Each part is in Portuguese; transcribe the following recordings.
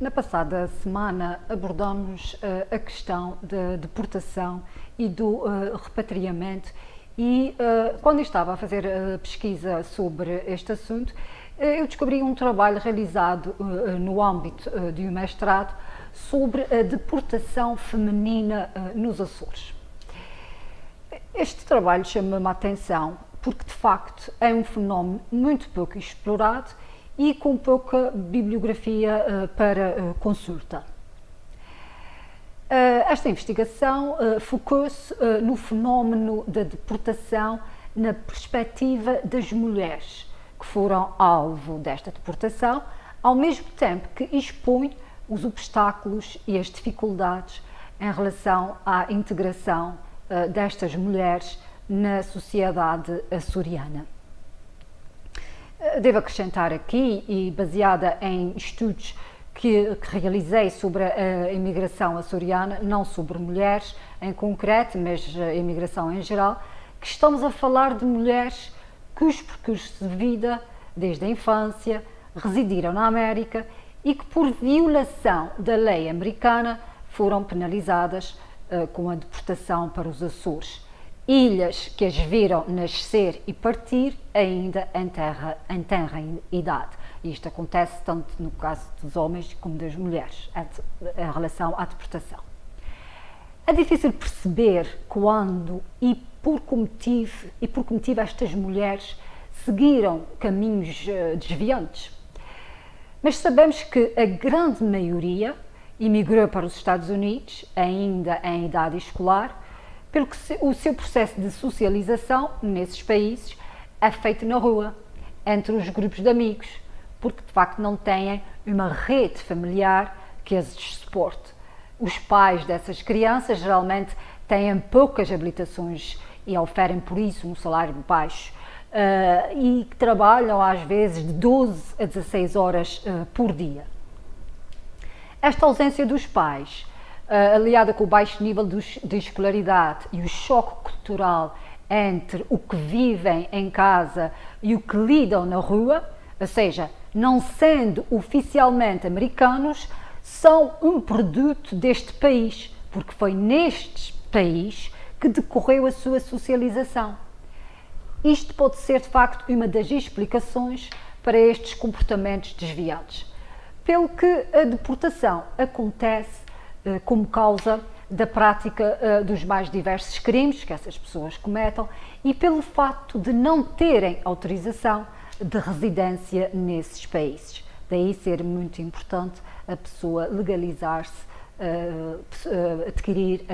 Na passada semana abordamos a questão da deportação e do repatriamento e quando estava a fazer a pesquisa sobre este assunto, eu descobri um trabalho realizado no âmbito de um mestrado sobre a deportação feminina nos Açores. Este trabalho chama-me a atenção porque, de facto, é um fenómeno muito pouco explorado e com pouca bibliografia para consulta. Esta investigação focou-se no fenómeno da deportação na perspectiva das mulheres que foram alvo desta deportação, ao mesmo tempo que expõe os obstáculos e as dificuldades em relação à integração destas mulheres na sociedade açoriana. Devo acrescentar aqui, e baseada em estudos que realizei sobre a imigração açoriana, não sobre mulheres em concreto, mas a imigração em geral, que estamos a falar de mulheres cujos percursos de vida, desde a infância, residiram na América e que, por violação da lei americana, foram penalizadas com a deportação para os Açores. Ilhas que as viram nascer e partir ainda em tenra idade. Isto acontece tanto no caso dos homens como das mulheres, em relação à deportação. É difícil perceber quando e por que motivo estas mulheres seguiram caminhos desviantes. Mas sabemos que a grande maioria emigrou para os Estados Unidos, ainda em idade escolar, pelo que o seu processo de socialização nesses países é feito na rua, entre os grupos de amigos, porque de facto não têm uma rede familiar que as suporte. Os pais dessas crianças geralmente têm poucas habilitações e oferem por isso um salário baixo e trabalham às vezes de 12 a 16 horas por dia. Esta ausência dos pais, aliada com o baixo nível de escolaridade e o choque cultural entre o que vivem em casa e o que lidam na rua, ou seja, não sendo oficialmente americanos, são um produto deste país, porque foi neste país que decorreu a sua socialização. Isto pode ser, de facto, uma das explicações para estes comportamentos desviados, pelo que a deportação acontece como causa da prática dos mais diversos crimes que essas pessoas cometam e pelo facto de não terem autorização de residência nesses países. Daí ser muito importante a pessoa legalizar-se, adquirir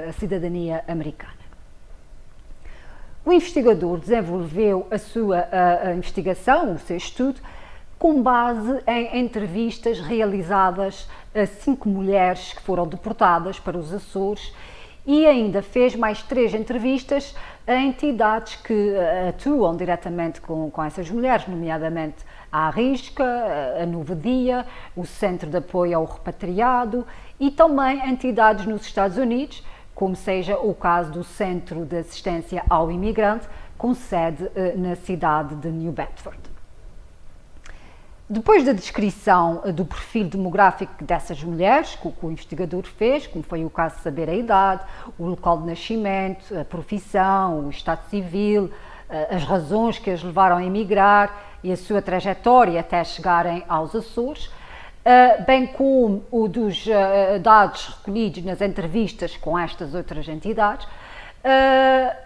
a cidadania americana. O investigador desenvolveu a sua investigação, o seu estudo, com base em entrevistas realizadas a 5 mulheres que foram deportadas para os Açores e ainda fez mais 3 entrevistas a entidades que atuam diretamente com essas mulheres, nomeadamente a Arrisca, a Novo Dia, o Centro de Apoio ao Repatriado e também entidades nos Estados Unidos, como seja o caso do Centro de Assistência ao Imigrante, com sede na cidade de New Bedford. Depois da descrição do perfil demográfico dessas mulheres, que o investigador fez, como foi o caso de saber a idade, o local de nascimento, a profissão, o estado civil, as razões que as levaram a emigrar e a sua trajetória até chegarem aos Açores, bem como o dos dados recolhidos nas entrevistas com estas outras entidades,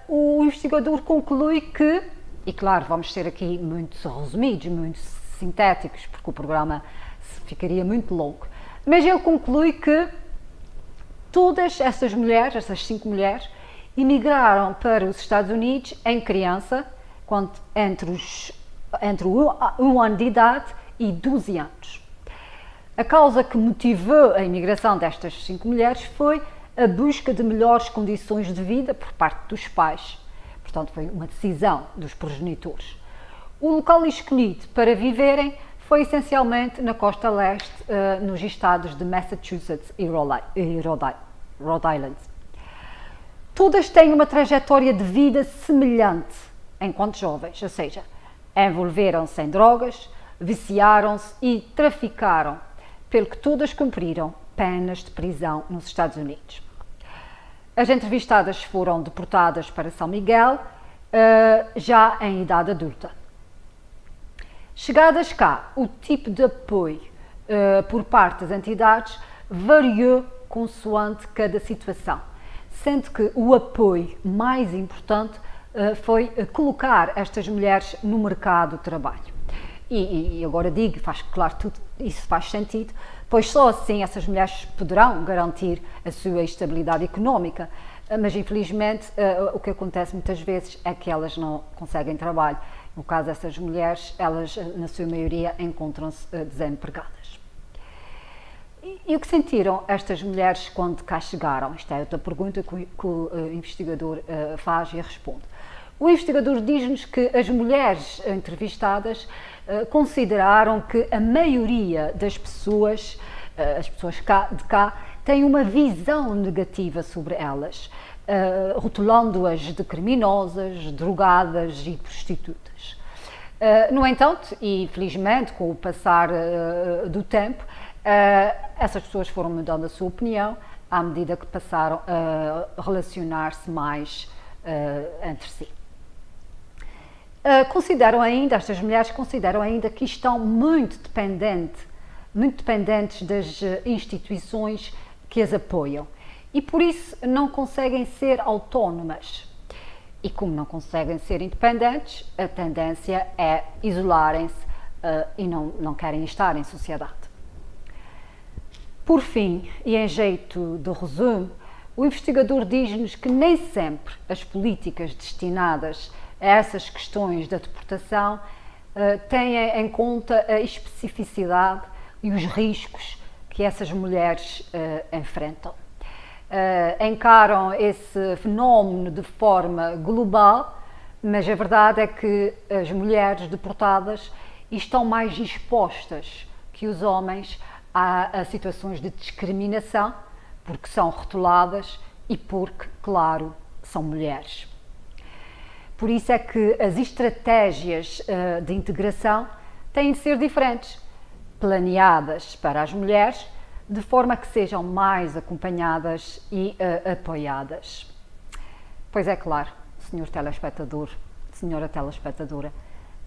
o investigador conclui que, e claro, vamos ser aqui muito resumidos, muito sintéticos, porque o programa ficaria muito longo, mas ele conclui que todas essas mulheres, essas 5 mulheres, emigraram para os Estados Unidos em criança, entre 1 ano de idade e 12 anos. A causa que motivou a imigração destas 5 mulheres foi a busca de melhores condições de vida por parte dos pais. Portanto, foi uma decisão dos progenitores. O local escolhido para viverem foi essencialmente na costa leste, nos estados de Massachusetts e Rhode Island. Todas têm uma trajetória de vida semelhante enquanto jovens, ou seja, envolveram-se em drogas, viciaram-se e traficaram, pelo que todas cumpriram penas de prisão nos Estados Unidos. As entrevistadas foram deportadas para São Miguel, já em idade adulta. Chegadas cá, o tipo de apoio por parte das entidades variou consoante cada situação, sendo que o apoio mais importante foi colocar estas mulheres no mercado de trabalho. E agora digo, claro, tudo isso faz sentido, pois só assim essas mulheres poderão garantir a sua estabilidade económica, mas infelizmente o que acontece muitas vezes é que elas não conseguem trabalho. No caso dessas mulheres, elas na sua maioria encontram-se desempregadas. E o que sentiram estas mulheres quando cá chegaram? Isto é outra pergunta que o investigador faz e responde. O investigador diz-nos que as mulheres entrevistadas consideraram que a maioria das pessoas, as pessoas de cá, têm uma visão negativa sobre elas, rotulando-as de criminosas, drogadas e prostitutas. No entanto, e felizmente com o passar do tempo, essas pessoas foram mudando a sua opinião à medida que passaram a relacionar-se mais entre si. Estas mulheres consideram ainda que estão muito dependentes das instituições que as apoiam e por isso não conseguem ser autónomas. E como não conseguem ser independentes, a tendência é isolarem-se e não querem estar em sociedade. Por fim, e em jeito de resumo, o investigador diz-nos que nem sempre as políticas destinadas a essas questões da deportação têm em conta a especificidade e os riscos que essas mulheres enfrentam. Encaram esse fenómeno de forma global, mas a verdade é que as mulheres deportadas estão mais expostas que os homens a situações de discriminação, porque são rotuladas e porque, claro, são mulheres. Por isso é que as estratégias de integração têm de ser diferentes, planeadas para as mulheres, de forma que sejam mais acompanhadas e apoiadas. Pois é claro, senhor telespectador, senhora telespectadora,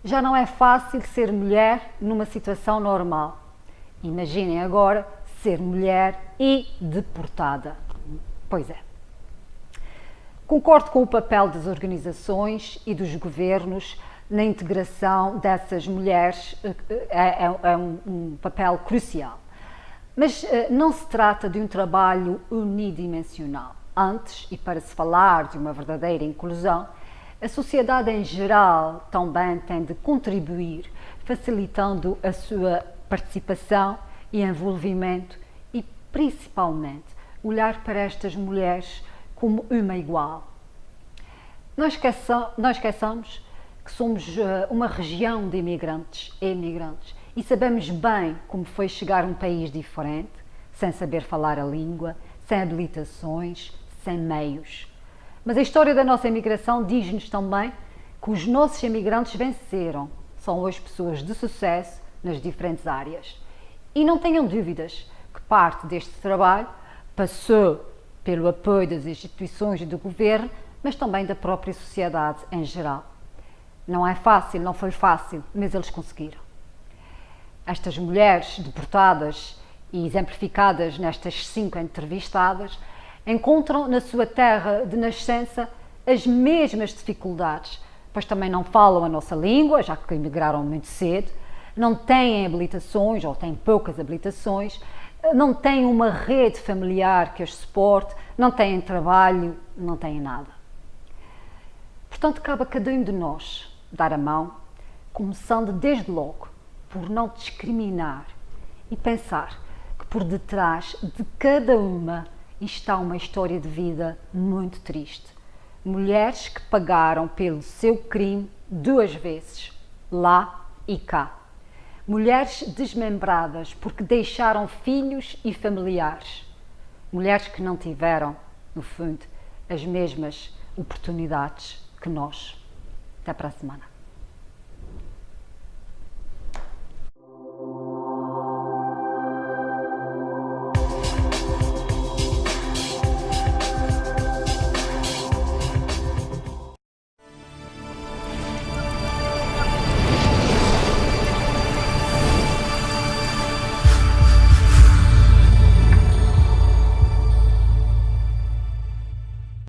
já não é fácil ser mulher numa situação normal. Imaginem agora ser mulher e deportada. Pois é. Concordo com o papel das organizações e dos governos na integração dessas mulheres, é um papel crucial. Mas não se trata de um trabalho unidimensional. Antes, e para se falar de uma verdadeira inclusão, a sociedade em geral também tem de contribuir, facilitando a sua participação e envolvimento e, principalmente, olhar para estas mulheres como uma igual. Não esqueçamos que somos uma região de imigrantes e imigrantes e sabemos bem como foi chegar a um país diferente, sem saber falar a língua, sem habilitações, sem meios. Mas a história da nossa imigração diz-nos também que os nossos imigrantes venceram, são hoje pessoas de sucesso nas diferentes áreas. E não tenham dúvidas que parte deste trabalho passou pelo apoio das instituições e do governo, mas também da própria sociedade em geral. Não é fácil, não foi fácil, mas eles conseguiram. Estas mulheres deportadas e exemplificadas nestas 5 entrevistadas encontram na sua terra de nascença as mesmas dificuldades, pois também não falam a nossa língua, já que emigraram muito cedo, não têm habilitações ou têm poucas habilitações, não têm uma rede familiar que as suporte, não têm trabalho, não têm nada. Portanto, cabe a cada um de nós dar a mão, começando desde logo por não discriminar e pensar que por detrás de cada uma está uma história de vida muito triste. Mulheres que pagaram pelo seu crime 2 vezes, lá e cá. Mulheres desmembradas porque deixaram filhos e familiares. Mulheres que não tiveram, no fundo, as mesmas oportunidades que nós. Até para a semana.